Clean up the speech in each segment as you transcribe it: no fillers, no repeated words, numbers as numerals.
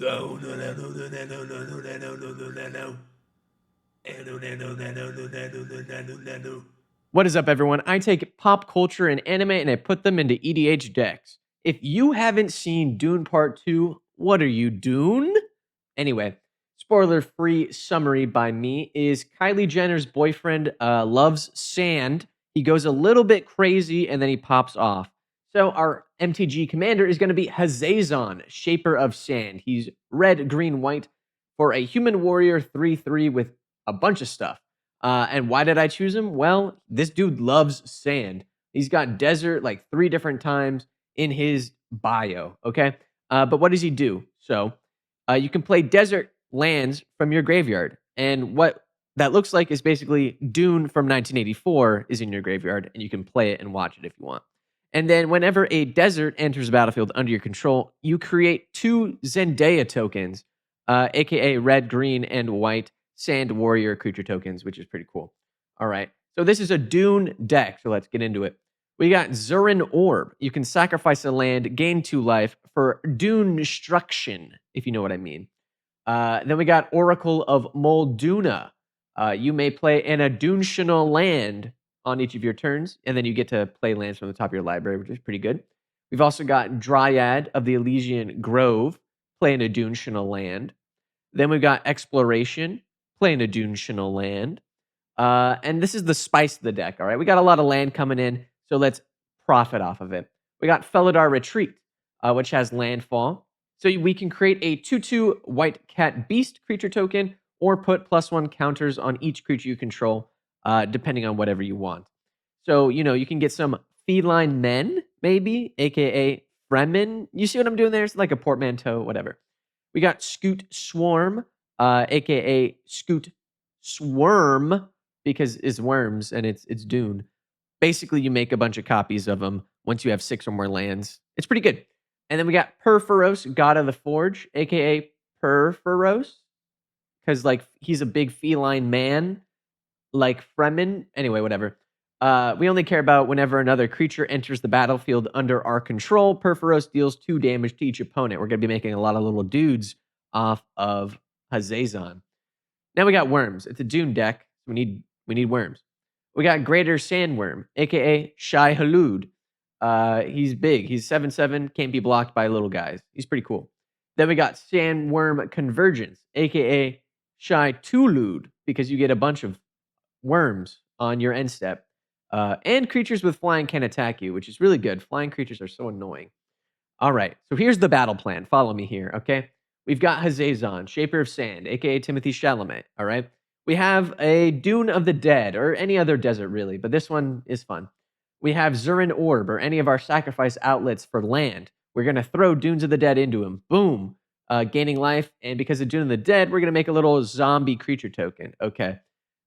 What is up, everyone? I take pop culture and anime and I put them into EDH decks. If you haven't seen Dune Part 2, what are you, Dune? Anyway, spoiler-free summary by me is Kylie Jenner's boyfriend loves sand. He goes a little bit crazy and then he pops off. So our MTG commander is going to be Hazazon, Shaper of Sand. He's red, green, white for a human warrior 3/3 with a bunch of stuff. And why did I choose him? Well, this dude loves sand. He's got desert like 3 different times in his bio, okay? But what does he do? So you can play desert lands from your graveyard. And what that looks like is basically Dune from 1984 is in your graveyard, and you can play it and watch it if you want. And then whenever a desert enters the battlefield under your control, you create 2 Zendaya tokens, aka red, green, and white sand warrior creature tokens, which is pretty cool. All right. So this is a Dune deck, so let's get into it. We got Zurin Orb. You can sacrifice a land, gain 2 life for Dune Destruction, if you know what I mean. Then we got Oracle of Molduna. You may an additional land on each of your turns, and then you get to play lands from the top of your library, which is pretty good. We've also got Dryad of the Elysian Grove, play an additional land. Then we've got Exploration, play an additional land. And this is the spice of the deck, all right? We got a lot of land coming in, so let's profit off of it. We got Felidar Retreat, which has landfall. So we can create a 2/2 white cat beast creature token or put +1 counters on each creature you control, depending on whatever you want. So, you can get some feline men, maybe, aka Fremen. You see what I'm doing there? It's like a portmanteau, whatever. We got Scoot Swarm, aka Scoot Swarm, because it's worms and it's Dune. Basically, you make a bunch of copies of them once you have 6 or more lands. It's pretty good. And then we got Perforos, God of the Forge, aka Perforos, because he's a big feline man, like Fremen. Anyway, whatever. We only care about whenever another creature enters the battlefield under our control. Perforos deals 2 damage to each opponent. We're going to be making a lot of little dudes off of Hazazon. Now we got worms. It's a Dune deck. So we need worms. We got Greater Sandworm, aka Shai-Hulud. He's big. He's 7/7. Can't be blocked by little guys. He's pretty cool. Then we got Sandworm Convergence, aka Shai-Tulud, because you get a bunch of worms on your end step. And creatures with flying can attack you, which is really good. Flying creatures are so annoying. All right, so here's the battle plan. Follow me here, okay? We've got Hazazon, Shaper of Sand, aka Timothy Chalamet, all right? We have a Dune of the Dead, or any other desert, really, but this one is fun. We have Zurin Orb, or any of our sacrifice outlets for land. We're going to throw Dunes of the Dead into him. Boom. Gaining life, and because of Dune of the Dead, we're going to make a little zombie creature token. Okay.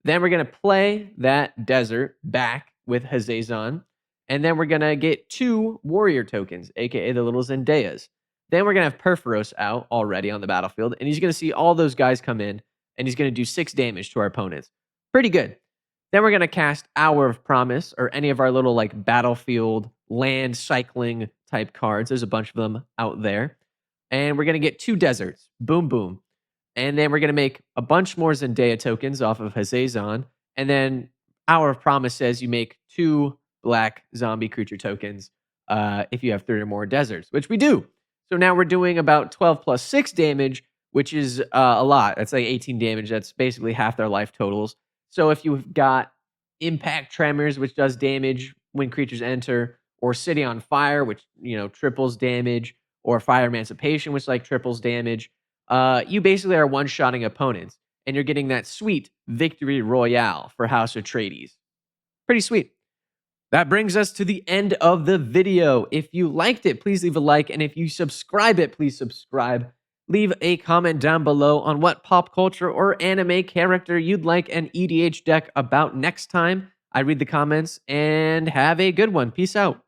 Then we're going to play that desert back with Hazazon, and then we're going to get 2 warrior tokens, aka the little Zendayas. Then we're going to have Perforos out already on the battlefield, and he's going to see all those guys come in, and he's going to do 6 damage to our opponents. Pretty good. Then we're going to cast Hour of Promise, or any of our little battlefield land cycling type cards. There's a bunch of them out there. And we're going to get 2 deserts. Boom, boom. And then we're going to make a bunch more Zendaya tokens off of Hazazon. And then Hour of Promise says you make 2 black zombie creature tokens if you have 3 or more deserts, which we do. So now we're doing about 12 plus 6 damage, which is a lot. That's like 18 damage. That's basically half their life totals. So if you've got Impact Tremors, which does damage when creatures enter, or City on Fire, which triples damage, or Fire Emancipation, which triples damage, you basically are one-shotting opponents, and you're getting that sweet victory royale for House Atreides. Pretty sweet. That brings us to the end of the video. If you liked it, please leave a like, and if you subscribe it, please subscribe. Leave a comment down below on what pop culture or anime character you'd like an EDH deck about next time. I read the comments, and have a good one. Peace out.